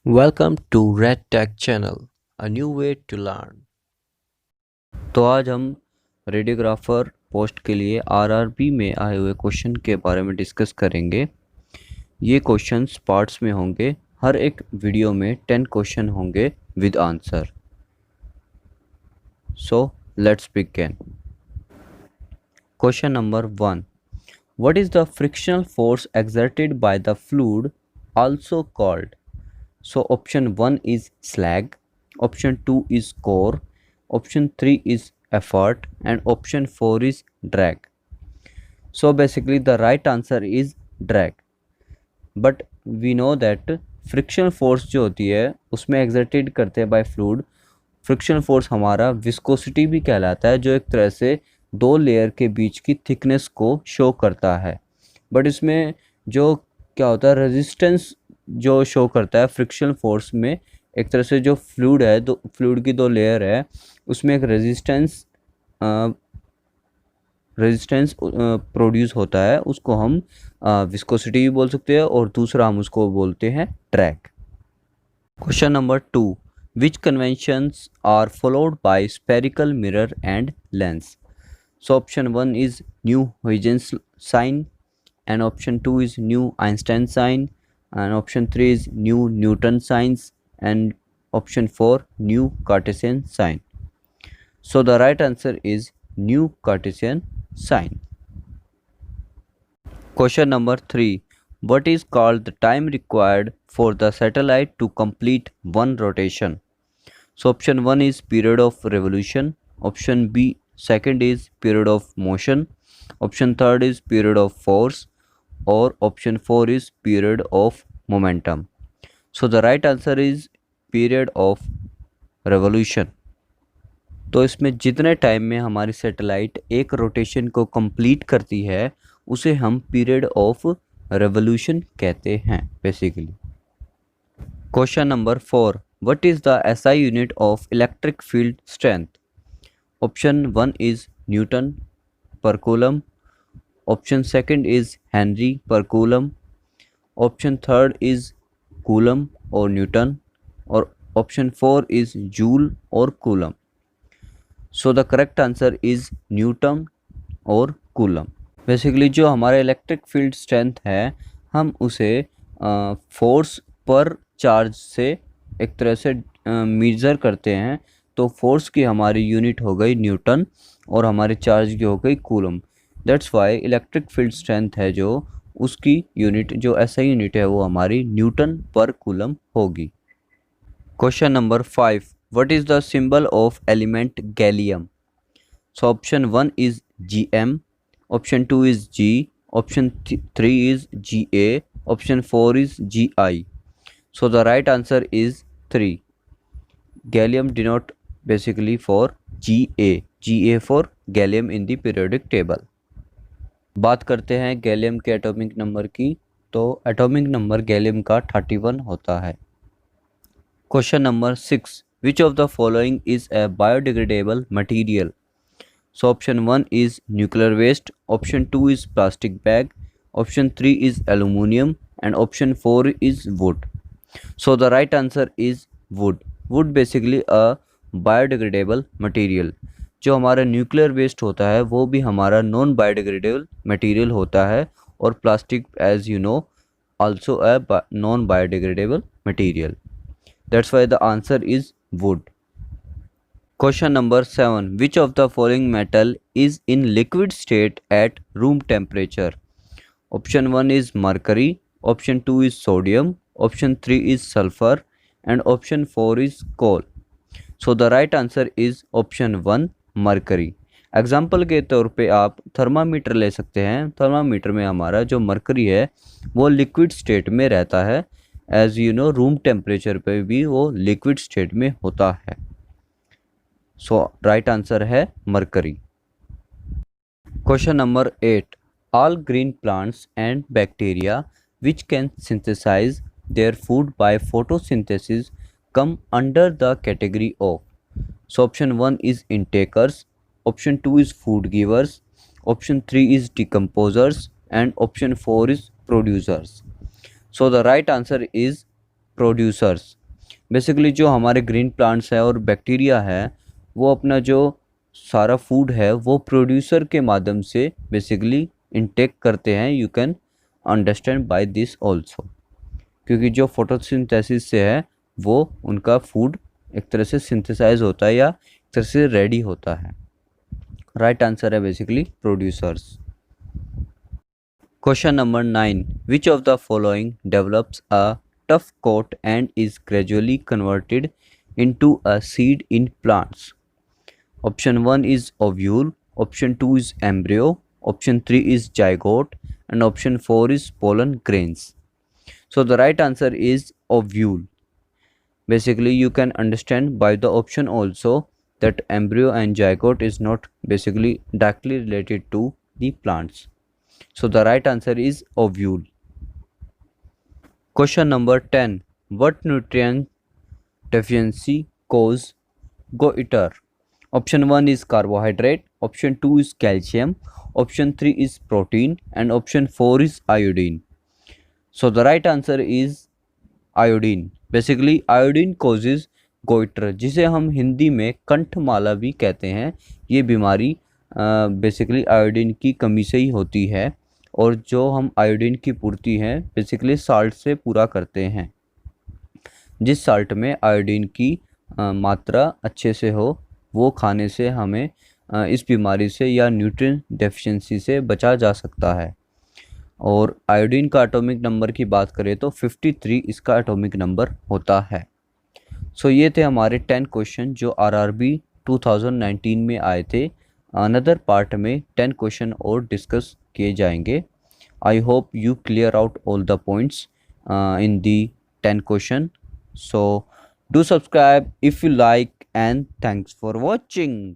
Welcome to Red Tech Channel, a new way to learn. तो आज हम radiographer post के लिए आरआरबी में आए हुए क्वेश्चन के बारे में डिस्कस करेंगे। ये क्वेश्चंस पार्ट्स में होंगे, हर एक वीडियो में 10 क्वेश्चन होंगे with answer. So let's begin. Question number 1, what is the frictional force exerted by the fluid also called? So option 1 is slag, option 2 is core, option 3 is effort and option 4 is drag. So basically the right answer is drag. But we know that frictional force जो होती है उसमें exerted करते हैं by fluid, frictional force हमारा viscosity भी कहलाता है, जो एक तरह से दो लेयर के बीच की थिकनेस को शो करता है। बट इसमें जो क्या होता है, रेजिस्टेंस जो शो करता है फ्रिक्शनल फोर्स में, एक तरह से जो फ्लूइड है, दो फ्लूइड की दो लेयर है, उसमें एक रेजिस्टेंस प्रोड्यूस होता है, उसको हम विस्कोसिटी भी बोल सकते हैं और दूसरा हम उसको बोलते हैं drag. Question number 2, which conventions are followed by spherical mirror and lens? So option 1 is new Huygens sign and option 2 is new Einstein sign and option 3 is new Newton signs and option 4 new Cartesian sign. So the right answer is new Cartesian sign. Question number 3, what is called the time required for the satellite to complete one rotation? So option 1 is period of revolution, option B second is period of motion, option third is period of force और option 4 is period of momentum. So the right answer is period of revolution. तो इसमें जितने time में हमारी satellite एक rotation को complete करती है उसे हम पीरियड ऑफ रेवोल्यूशन कहते हैं basically. Question number 4, what is the SI unit of electric field strength? Option 1 is newton per coulomb, option second is henry per coulomb, option third is coulomb और newton और option 4 is joule और coulomb. So the correct answer is newton और coulomb. Basically जो हमारा electric field strength है हम उसे force पर चार्ज से एक तरह से मेजर करते हैं। तो फोर्स की हमारी यूनिट हो गई न्यूटन और हमारे चार्ज की हो गई coulomb. That's why electric field strength है जो उसकी यूनिट जो ऐसा यूनिट है वो हमारी न्यूटन पर कूलम होगी। Question number 5, what is the symbol of element gallium? So option 1 is Gm, option 2 is G, option 3 is Ga, option 4 is Gi. So the right answer is 3. Gallium denote basically for Ga for gallium in the periodic table. बात करते हैं gallium के atomic number की, तो atomic number gallium का 31 होता है। Question number 6, which of the following is a biodegradable material? So option 1 is nuclear waste, option 2 is plastic bag, option 3 is aluminium and option 4 is wood. So the right answer is wood. Wood basically a biodegradable material. जो हमारा nuclear waste होता है वो भी हमारा non biodegradable material होता है और plastic as you know also a non biodegradable material. That's why the answer is wood. Question number 7, which of the following metal is in liquid state at room temperature? Option 1 is mercury, option 2 is sodium, option 3 is sulphur and option 4 is coal. So the right answer is option 1 mercury. Example के तौर पे आप thermometer ले सकते हैं। Thermometer में हमारा जो मरकरी है वो लिक्विड स्टेट में रहता है, as you know room temperature पे भी वो लिक्विड स्टेट में होता है। सो राइट आंसर है mercury. Question number 8, all green plants and bacteria which can synthesise their food by photosynthesis come under the category of? So option 1 is intakers, option 2 is food givers, option 3 is decomposers and option 4 is producers. So the right answer is producers. Basically जो हमारे green plants है और bacteria है वो अपना जो सारा food है वो प्रोड्यूसर के माध्यम से बेसिकली इनटेक करते हैं। You can understand by this also, क्योंकि जो फोटोसिंथेसिस से है वो उनका फूड एक तरह से सिंथेसाइज होता है या एक तरह से रेडी होता है। राइट आंसर है basically producers. Question number 9. Which of the following develops a tough coat and is gradually converted into a seed in plants? Option 1 is ovule, option 2 is embryo, option 3 is zygote, and option 4 is pollen grains. So the right answer is ovule. Basically you can understand by the option also that embryo and zygote is not basically directly related to the plants. So the right answer is ovule. Question number 10. What nutrient deficiency cause goiter? Option 1 is carbohydrate, option 2 is calcium, option 3 is protein, and option 4 is iodine. So the right answer is iodine. Basically iodine causes goiter, जिसे हम हिंदी में कंठमाला भी कहते हैं। ये बीमारी basically iodine की कमी से ही होती है, और जो हम आयोडीन की पूर्ति है बेसिकली साल्ट से पूरा करते हैं। जिस साल्ट में आयोडीन की मात्रा अच्छे से हो वो खाने से हमें इस बीमारी से या न्यूट्रिएंट डेफिशिएंसी से बचा जा सकता है। और आयोडीन का एटॉमिक नंबर की बात करें तो 53 इसका एटॉमिक नंबर होता है। सो ये थे हमारे 10 क्वेश्चन जो आरआरबी 2019 में आए थे। अनदर पार्ट में 10 क्वेश्चन और डिस्कस किए जाएंगे। I hope you clear out all the points in the 10 question. So do subscribe if you like, and thanks for watching.